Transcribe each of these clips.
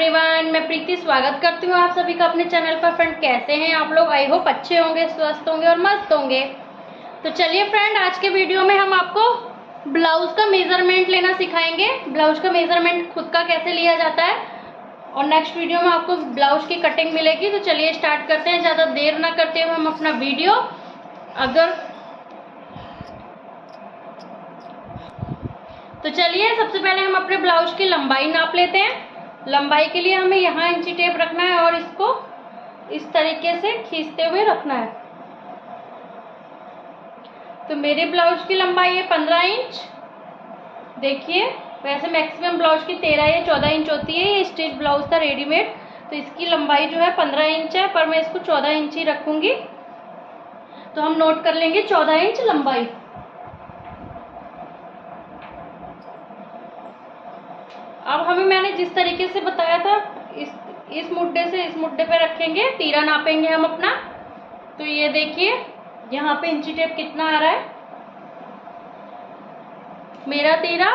Everyone, मैं प्रीति स्वागत करती हूँ आप सभी का अपने चैनल पर। फ्रेंड, कैसे हैं आप लोग? आई होप अच्छे होंगे, स्वस्थ होंगे और मस्त होंगे। तो चलिए फ्रेंड, आज के वीडियो में हम आपको ब्लाउज का मेजरमेंट लेना सिखाएंगे। ब्लाउज का मेजरमेंट खुद का कैसे लिया जाता है और नेक्स्ट वीडियो में आपको ब्लाउज की कटिंग मिलेगी। तो चलिए स्टार्ट करते हैं, ज़्यादा देर ना करते हुए हम अपना वीडियो। तो चलिए सबसे पहले हम अपने ब्लाउज की लंबाई नाप लेते हैं। लंबाई के लिए हमें यहाँ इंची टेप रखना है और इसको इस तरीके से खींचते हुए रखना है। तो मेरे ब्लाउज की लंबाई है 15 इंच। देखिए, वैसे मैक्सिमम ब्लाउज की 13 या 14 इंच होती है। ये स्टिच ब्लाउज था रेडीमेड, तो इसकी लंबाई जो है 15 इंच है, पर मैं इसको 14 इंच ही रखूंगी। तो हम नोट कर लेंगे 14 इंच लंबाई। अब हमें मैंने जिस तरीके से बताया था, इस मुड्डे से इस मुड्डे पे रखेंगे, तीरा नापेंगे हम अपना। तो ये देखिए यहाँ पे इंची टेप कितना आ रहा है। मेरा तीरा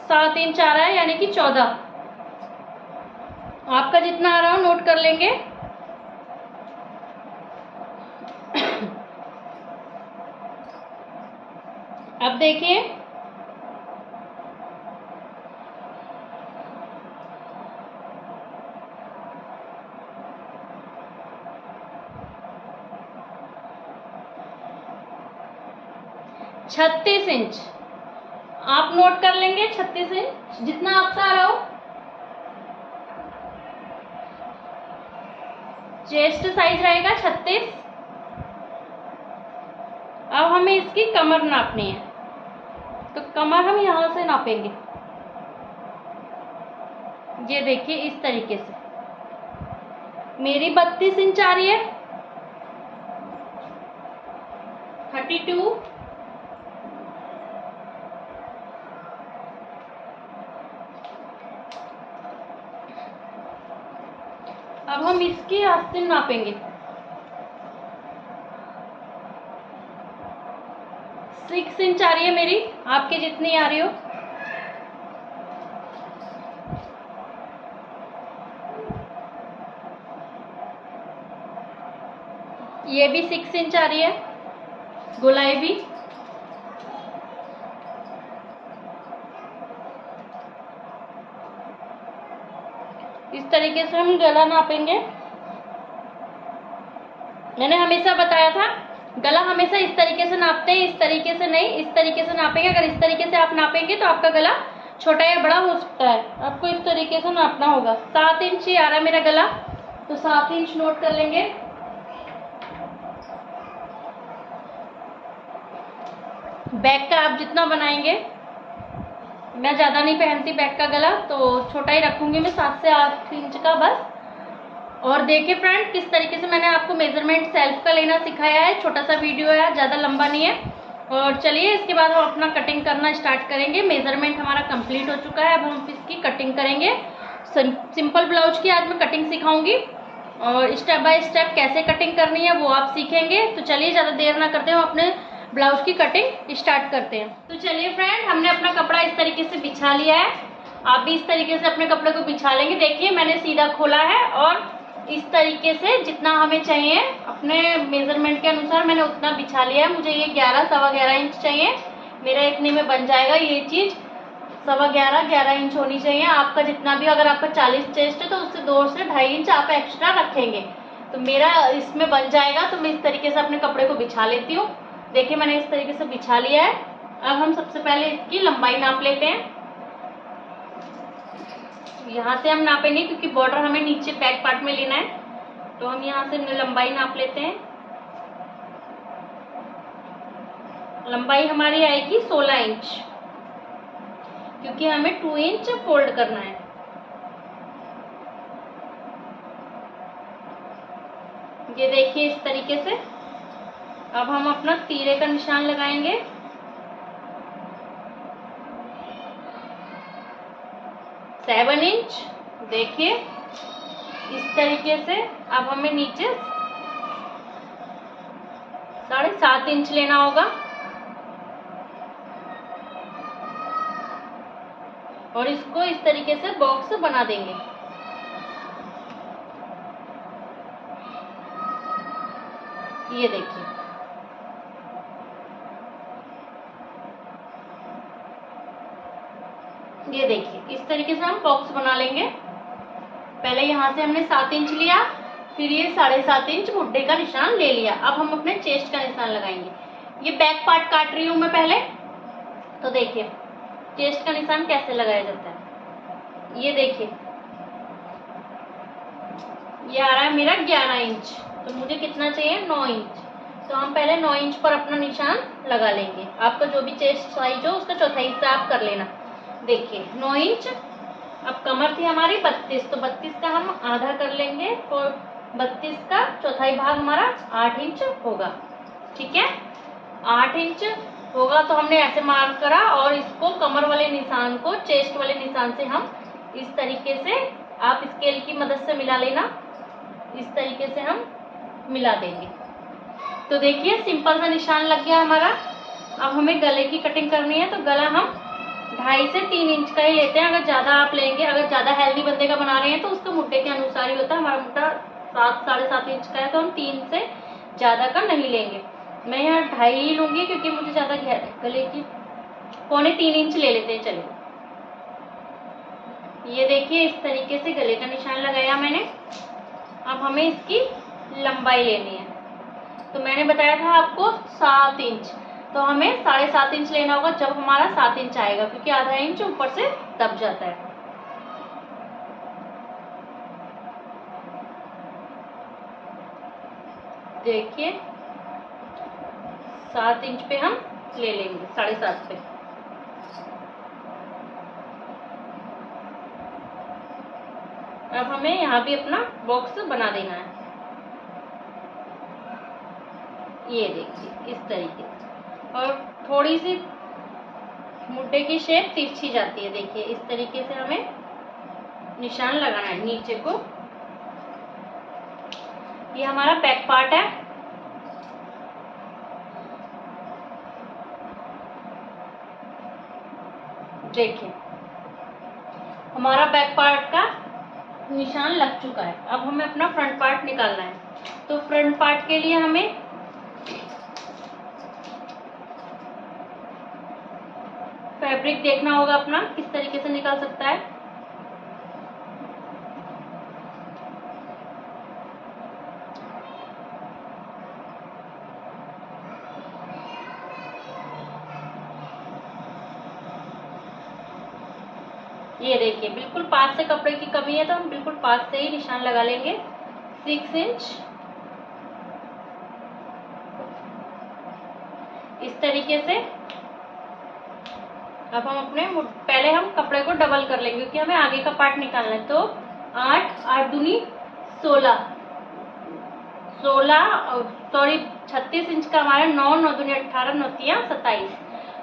7 इंच आ रहा है, यानी कि 14। आपका जितना आ रहा हो नोट कर लेंगे। अब देखिए, छत्तीस इंच आप नोट कर लेंगे। 36 इंच जितना आपका आ रहा हो। चेस्ट साइज रहेगा 36। अब हमें इसकी कमर नापनी है, तो कमर हम यहां से नापेंगे। ये देखिए इस तरीके से मेरी 32 इंच आ रही है। 32। अब हम इसकी आस्तीन नापेंगे। 6 इंच आ रही है मेरी, आपकी जितनी आ रही हो। ये भी 6 इंच आ रही है, गोलाई भी। इस तरीके से हम गला नापेंगे। मैंने हमेशा बताया था, गला हमेशा इस तरीके से नापते हैं, इस तरीके से नहीं, इस तरीके से नापेंगे। अगर इस तरीके से आप नापेंगे तो आपका गला छोटा या बड़ा हो सकता है। आपको इस तरीके से नापना होगा। 7 इंच ही आ रहा है मेरा गला, तो 7 इंच नोट कर लेंगे। बैक का आप जितना बनाएंगे, मैं ज़्यादा नहीं पहनती बैक का गला, तो छोटा ही रखूंगी मैं, 7 से 8 इंच का बस। और देखिए फ्रेंड, किस तरीके से मैंने आपको मेजरमेंट सेल्फ का लेना सिखाया है। छोटा सा वीडियो है, ज़्यादा लंबा नहीं है। और चलिए इसके बाद हम अपना कटिंग करना स्टार्ट करेंगे। मेजरमेंट हमारा कंप्लीट हो चुका है, अब हम इसकी कटिंग करेंगे। सिंपल ब्लाउज की आज मैं कटिंग सिखाऊंगी और स्टेप बाय स्टेप कैसे कटिंग करनी है वो आप सीखेंगे। तो चलिए ज़्यादा देर ना करते हुए अपने ब्लाउज की कटिंग स्टार्ट करते हैं। तो चलिए फ्रेंड, हमने अपना कपड़ा इस तरीके से बिछा लिया है। आप भी इस तरीके से अपने कपड़े को बिछा लेंगे। देखिए मैंने सीधा खोला है और इस तरीके से जितना हमें चाहिए अपने मेजरमेंट के अनुसार मैंने उतना बिछा लिया है। मुझे ये 11 सवा 11 इंच चाहिए, मेरा इतने में बन जाएगा। ये चीज 11.25 इंच होनी चाहिए। आपका जितना भी, अगर आपका 40 चेस्ट है तो उससे 2 से 2.5 इंच आप एक्स्ट्रा रखेंगे, तो मेरा इसमें बन जाएगा। तो मैं इस तरीके से अपने कपड़े को बिछा लेती हूँ। देखिए मैंने इस तरीके से बिछा लिया है। अब हम सबसे पहले इसकी लंबाई नाप लेते हैं। यहाँ से हम नापेंगे क्योंकि बॉर्डर हमें नीचे बैक पार्ट में लेना है, तो हम यहाँ से लंबाई नाप लेते हैं। लंबाई हमारी आएगी 16 इंच, क्योंकि हमें 2 इंच फोल्ड करना है। ये देखिए इस तरीके से। अब हम अपना तीरे का निशान लगाएंगे। 7 इंच। देखिए इस तरीके से। अब हमें नीचे 7.5 इंच लेना होगा और इसको इस तरीके से बॉक्स बना देंगे। ये देखिए, ये देखिए इस तरीके से हम बॉक्स बना लेंगे। पहले यहाँ से हमने 7 इंच लिया, फिर ये 7.5 इंच मुड्ढे का निशान ले लिया। अब हम अपने चेस्ट का निशान लगाएंगे। ये बैक पार्ट काट रही हूँ मैं पहले, तो देखिए चेस्ट का निशान कैसे लगाया जाता है। ये देखिए, ये आ रहा है मेरा 11 इंच, तो मुझे कितना चाहिए 9 इंच। तो हम पहले 9 इंच पर अपना निशान लगा लेंगे। आपका जो भी चेस्ट साइज हो उसका चौथाई हिस्सा आप कर लेना। देखिए 9 इंच। अब कमर थी हमारी 32, तो 32 का हम आधा कर लेंगे, और 32 का चौथाई भाग हमारा 8 इंच होगा। ठीक है, 8 इंच होगा तो हमने ऐसे मार्क करा, और इसको कमर वाले निशान को चेस्ट वाले निशान से हम इस तरीके से, आप स्केल की मदद से मिला लेना, इस तरीके से हम मिला देंगे। तो देखिए सिंपल सा निशान लग गया हमारा। अब हमें गले की कटिंग करनी है, तो गला हम 2.5 से 3 इंच का ही लेते हैं। अगर ज्यादा आप लेंगे, अगर ज्यादा हेल्दी बंदे का बना रहे हैं तो उसके मुड्ढे के अनुसार ही होता है। हमारा मुड्ढा 7-7.5 इंच का है, तो हम 3 से ज्यादा का नहीं लेंगे। मैं यहाँ 2.5 ही लूंगी, क्योंकि मुझे ज्यादा गले की 2.25-3 इंच ले लेते हैं। चलिए, ये देखिए इस तरीके से गले का निशान लगाया मैंने। अब हमें इसकी लंबाई लेनी है, तो मैंने बताया था आपको 7 इंच, तो हमें 7.5 इंच लेना होगा जब हमारा 7 इंच आएगा, क्योंकि आधा इंच ऊपर से दब जाता है। देखिए 7 इंच पे हम ले लेंगे, 7.5 पे। अब हमें यहाँ भी अपना बॉक्स बना देना है। ये देखिए इस तरीके से, और थोड़ी सी मुड्ढे की शेप तिरछी जाती है। देखिए इस तरीके से हमें निशान लगाना है नीचे को। ये हमारा बैक पार्ट है। देखिए हमारा बैक पार्ट का निशान लग चुका है। अब हमें अपना फ्रंट पार्ट निकालना है, तो फ्रंट पार्ट के लिए हमें फैब्रिक देखना होगा अपना किस तरीके से निकल सकता है। ये देखिए बिल्कुल पास से कपड़े की कमी है, तो हम बिल्कुल पास से ही निशान लगा लेंगे। 6 इंच इस तरीके से। अब हम अपने पहले हम कपड़े को डबल कर लेंगे, क्योंकि हमें आगे का पार्ट निकालना है। तो 8 दूनी 16, 36 इंच का हमारा 9 दूनी 18, 9 तिया 27।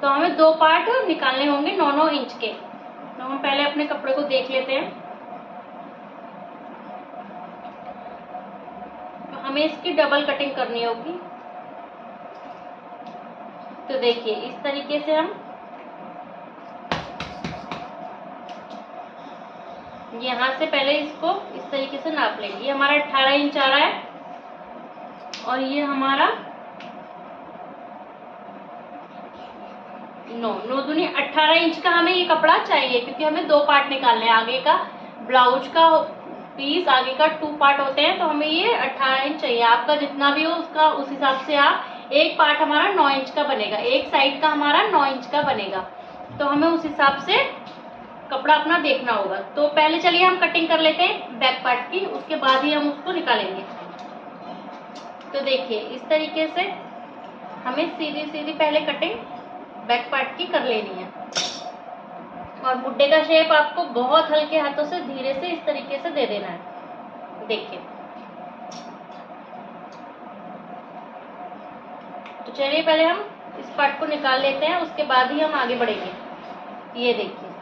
तो हमें 2 पार्ट निकालने होंगे 9 इंच के। तो हम पहले अपने कपड़े को देख लेते हैं। तो हमें इसकी डबल कटिंग करनी होगी। तो देखिए इस तरीके से हम यहाँ से पहले इसको इस तरीके से नाप लेंगे। ये हमारा 18 इंच आ रहा है, और ये हमारा 9 दूनी 18 इंच का हमें ये कपड़ा चाहिए, क्योंकि हमें 2 पार्ट निकालने हैं। आगे का ब्लाउज का पीस, आगे का 2 पार्ट होते हैं, तो हमें ये 18 इंच चाहिए। आपका जितना भी हो उसका उस हिसाब से आप, एक पार्ट हमारा 9 इंच का बनेगा, एक साइड का हमारा 9 इंच का बनेगा, तो हमें उस हिसाब से कपड़ा अपना देखना होगा। तो पहले चलिए हम कटिंग कर लेते हैं बैक पार्ट की, उसके बाद ही हम उसको निकालेंगे। तो देखिए इस तरीके से हमें सीधी सीधी पहले कटिंग बैक पार्ट की कर लेनी है, और मुड्ढे का शेप आपको बहुत हल्के हाथों से धीरे से इस तरीके से दे देना है। देखिए, तो चलिए पहले हम इस पार्ट को निकाल लेते हैं, उसके बाद ही हम आगे बढ़ेंगे। ये देखिए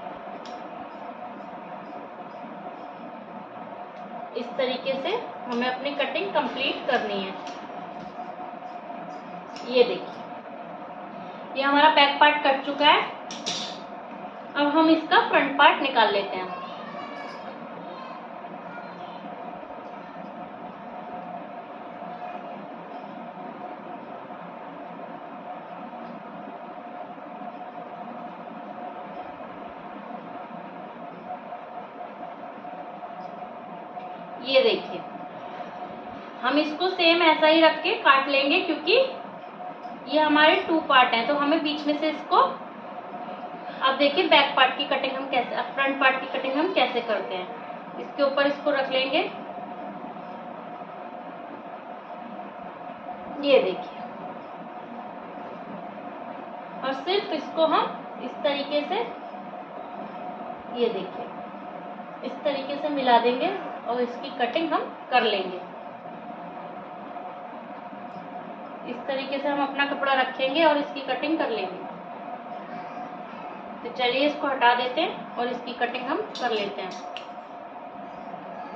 इस तरीके से हमें अपनी कटिंग कंप्लीट करनी है। ये देखिए ये हमारा बैक पार्ट कट चुका है। अब हम इसका फ्रंट पार्ट निकाल लेते हैं। ये देखिए, हम इसको सेम ऐसा ही रख के काट लेंगे, क्योंकि ये हमारे 2 पार्ट हैं, तो हमें बीच में से इसको, अब देखिए बैक पार्ट की कटिंग हम कैसे, फ्रंट पार्ट की कटिंग हम कैसे करते हैं। इसके ऊपर इसको रख लेंगे, ये देखिए, और सिर्फ इसको हम इस तरीके से, ये देखिए, इस तरीके से मिला देंगे और इसकी कटिंग हम कर लेंगे। इस तरीके से हम अपना कपड़ा रखेंगे और इसकी कटिंग कर लेंगे। तो चलिए इसको हटा देते हैं और इसकी कटिंग हम कर लेते हैं।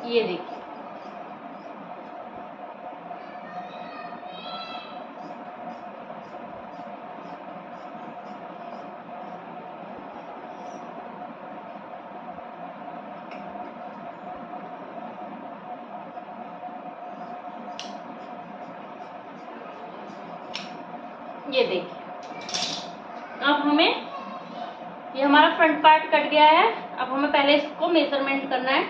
ये देखिए, ये देखिए, अब हमें, ये हमारा फ्रंट पार्ट कट गया है। अब हमें पहले इसको मेजरमेंट करना है।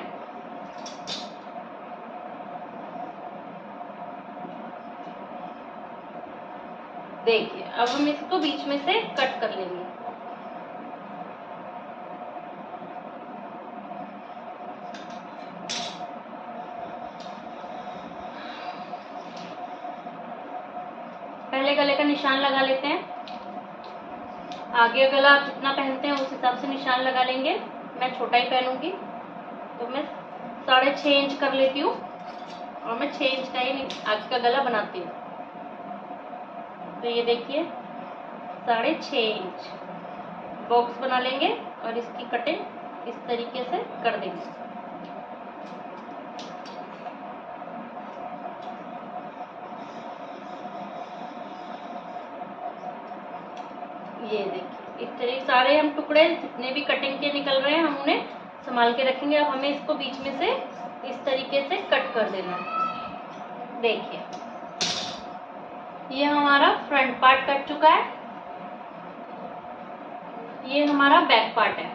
देखिए, अब हम इसको बीच में से कट कर लेंगे। पहले गले का निशान लगा लेते हैं। आगे गला आप जितना पहनते हैं उस हिसाब से निशान लगा लेंगे। मैं छोटा ही पहनूंगी, तो मैं 6.5 इंच कर लेती हूँ, और मैं 6 इंच का ही आगे का गला बनाती हूँ। तो ये देखिए, 6.5 इंच बॉक्स बना लेंगे और इसकी कटिंग इस तरीके से कर देंगे। ये देखिए, इस तरह सारे हम टुकड़े जितने भी कटिंग के निकल रहे हैं हम उन्हें संभाल के रखेंगे। अब हमें इसको बीच में से इस तरीके से कट कर देना है। देखिए, ये हमारा फ्रंट पार्ट कट चुका है, ये हमारा बैक पार्ट है।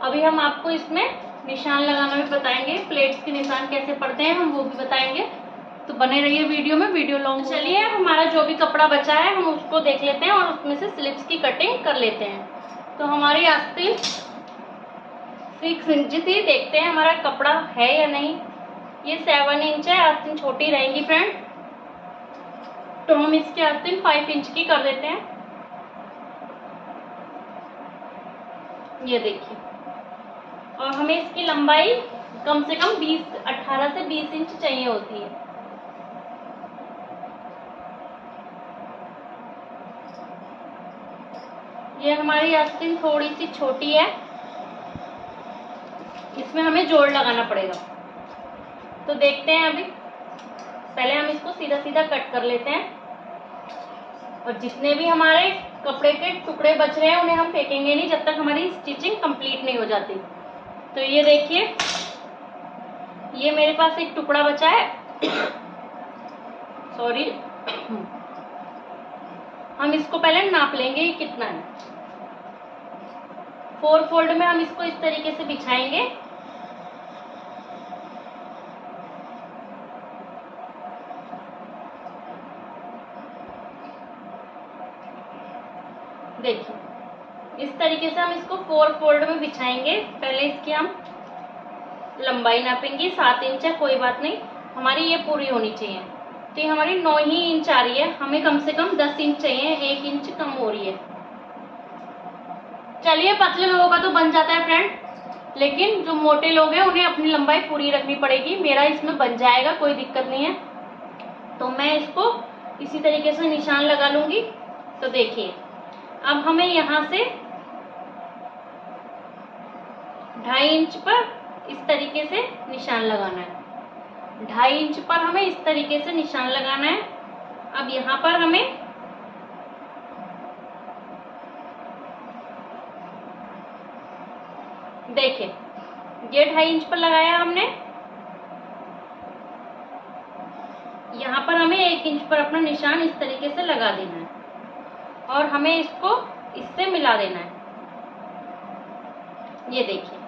अभी हम आपको इसमें निशान लगाना भी बताएंगे, प्लेट्स के निशान कैसे पड़ते हैं हम वो भी बताएंगे। तो बने रहिए वीडियो में, वीडियो लॉन्ग। चलिए, हमारा जो भी कपड़ा बचा है हम उसको देख लेते हैं और उसमें से स्लिप्स की कटिंग कर लेते हैं। तो हमारी आस्तीन 6 इंच थी, देखते हैं हमारा कपड़ा है या नहीं। ये 7 इंच है, आस्तीन छोटी रहेंगी फ्रेंड, तो हम इसकी आस्तीन 5 इंच की कर देते हैं। ये देखिए, और हमें इसकी लंबाई कम से कम 18 से 20 इंच चाहिए होती है। ये हमारी आस्तीन थोड़ी सी छोटी है, इसमें हमें जोड़ लगाना पड़ेगा। तो देखते हैं, अभी पहले हम इसको सीधा सीधा कट कर लेते हैं, और जितने भी हमारे कपड़े के टुकड़े बच रहे हैं उन्हें हम फेंकेंगे नहीं जब तक हमारी स्टिचिंग कंप्लीट नहीं हो जाती। तो ये देखिए, ये मेरे पास एक टुकड़ा बचा है, सॉरी। हम इसको पहले नाप लेंगे ये कितना है। 4 फोल्ड में हम इसको इस तरीके से बिछाएंगे। देखिए, इस तरीके से हम इसको 4 फोल्ड में बिछाएंगे। पहले इसकी हम लंबाई नापेंगे, 7 इंच है, कोई बात नहीं, हमारी ये पूरी होनी चाहिए। तो ये हमारी 9 ही इंच आ रही है, हमें कम से कम 10 इंच चाहिए, 1 इंच कम हो रही है। चलिए, पतले लोगों का तो बन जाता है फ्रेंड, लेकिन जो मोटे लोग हैं उन्हें अपनी लंबाई पूरी रखनी पड़ेगी। मेरा इसमें बन जाएगा, कोई दिक्कत नहीं है। तो मैं इसको इसी तरीके से निशान लगा लूंगी। तो देखिए, अब हमें यहाँ से 2.5 इंच पर इस तरीके से निशान लगाना है। 2.5 इंच पर हमें इस तरीके से निशान लगाना है। अब यहाँ पर हमें देखिए, ये 2.5 इंच पर लगाया हमने, यहाँ पर हमें 1 इंच पर अपना निशान इस तरीके से लगा देना है, और हमें इसको इससे मिला देना है। ये देखिए,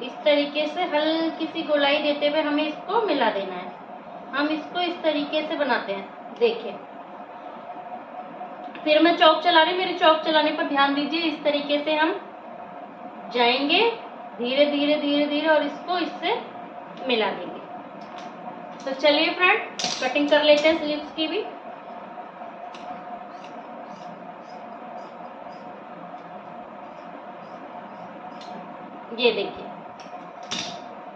इस तरीके से हल्की सी गोलाई देते हुए हमें इसको मिला देना है। हम इसको इस तरीके से बनाते हैं, देखिए। फिर मैं चौक चला रही हूँ, मेरे चौक चलाने पर ध्यान दीजिए। इस तरीके से हम जाएंगे धीरे धीरे धीरे धीरे और इसको इससे मिला देंगे। तो चलिए फ्रेंड, कटिंग कर लेते हैं स्लीव्स की भी। ये देखिए,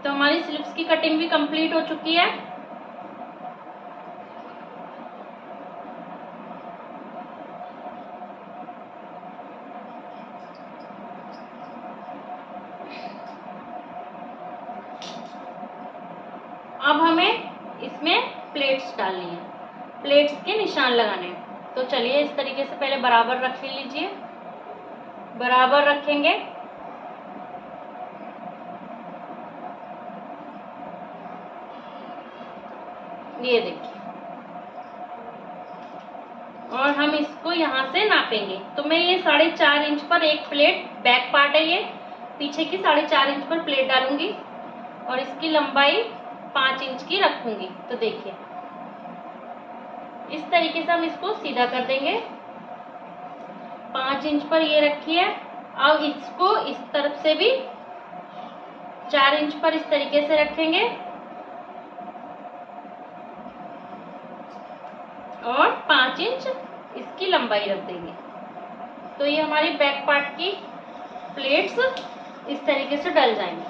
तो हमारी स्लीव्स की कटिंग भी कंप्लीट हो चुकी है। अब हमें इसमें प्लेट्स डालनी है, प्लेट्स के निशान लगाने हैं। तो चलिए इस तरीके से पहले बराबर रख लीजिए, बराबर रखेंगे। ये देखिए, और हम इसको यहाँ से नापेंगे। तो मैं ये 4.5 इंच पर एक प्लेट, बैक पार्ट है ये, पीछे की 4.5 इंच पर प्लेट डालूंगी और इसकी लंबाई 5 इंच की रखूंगी। तो देखिए इस तरीके से हम इसको सीधा कर देंगे। 5 इंच पर ये रखी है। अब इसको इस तरफ से भी 4 इंच पर इस तरीके से रखेंगे और 5 इंच इसकी लंबाई रख देंगे। तो ये हमारी बैक पार्ट की प्लेट्स इस तरीके से डल जाएंगी।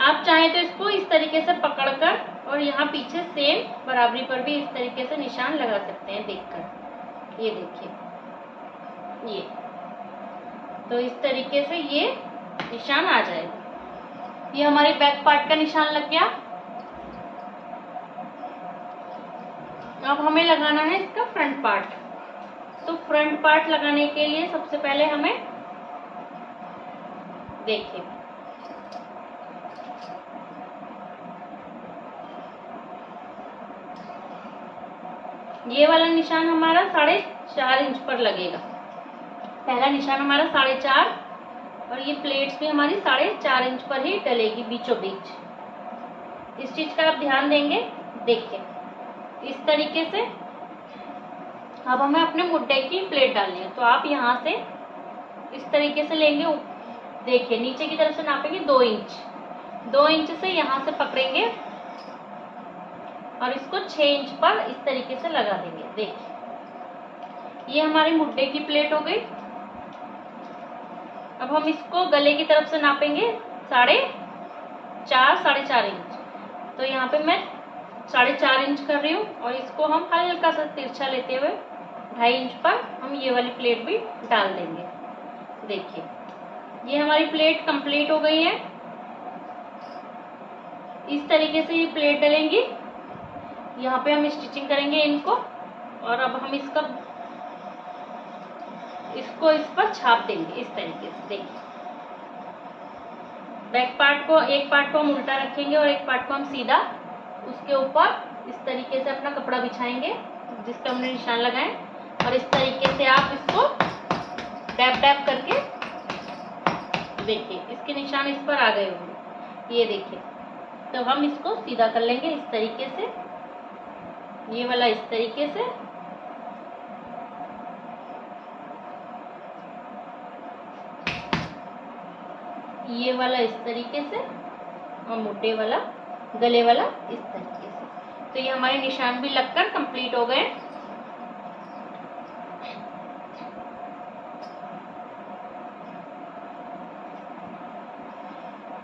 आप चाहें तो इसको इस तरीके से पकड़कर और यहाँ पीछे सेम बराबरी पर भी इस तरीके से निशान लगा सकते हैं देखकर। ये देखिए, ये तो इस तरीके से ये निशान आ जाएगा। ये हमारे बैक पार्ट का निशान लग गया। अब हमें लगाना है इसका फ्रंट पार्ट। तो फ्रंट पार्ट लगाने के लिए सबसे पहले हमें देखिए, ये वाला निशान हमारा 4.5 इंच पर लगेगा। पहला निशान हमारा 4.5 और ये प्लेट्स भी हमारी 4.5 इंच पर ही डलेगी बीचों बीच। इस चीज का आप ध्यान देंगे। देखिए इस तरीके से। अब हमें अपने मुड्डे की प्लेट डालनी है। तो आप यहाँ से इस तरीके से लेंगे, देखिए नीचे की तरफ से नापेंगे 2 इंच। 2 इंच से यहाँ से पकड़ेंगे और इसको 6 इंच पर इस तरीके से लगा देंगे। देखिए ये हमारी मुड्डे की प्लेट हो गई। अब हम इसको गले की तरफ से नापेंगे 4.5 इंच। तो यहाँ पे मैं 4.5 इंच कर रही हूँ और इसको हम हल्का सा तिरछा लेते हुए 2.5 इंच पर हम ये वाली प्लेट भी डाल देंगे। देखिए ये हमारी प्लेट कंप्लीट हो गई है। इस तरीके से ये प्लेट डलेंगी। यहाँ पे हम स्टिचिंग करेंगे इनको और अब हम इसको इस पर छाप देंगे इस तरीके से। देखिए बैक पार्ट को, एक पार्ट को हम उल्टा रखेंगे और एक पार्ट को हम सीधा, उसके ऊपर इस तरीके से अपना कपड़ा बिछाएंगे जिस पे हमने निशान लगाए और इस तरीके से आप इसको डैप डैप करके देखिए इसके निशान इस पर आ गए होंगे। ये देखिए, तो हम इसको सीधा कर लेंगे इस तरीके से, ये वाला इस तरीके से, ये वाला इस तरीके से और मुड्डे वाला, गले वाला इस तरीके से। तो ये हमारे निशान भी लगकर कंप्लीट हो गए।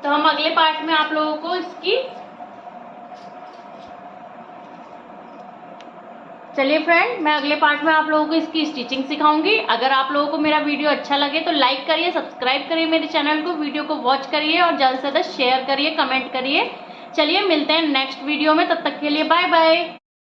तो हम अगले पार्ट में आप लोगों को इसकी, चलिए फ्रेंड, मैं अगले पार्ट में आप लोगों को इसकी स्टिचिंग सिखाऊंगी। अगर आप लोगों को मेरा वीडियो अच्छा लगे तो लाइक करिए, सब्सक्राइब करिए मेरे चैनल को, वीडियो को वॉच करिए और ज़्यादा से ज़्यादा शेयर करिए, कमेंट करिए। चलिए मिलते हैं नेक्स्ट वीडियो में, तब तक के लिए बाय बाय।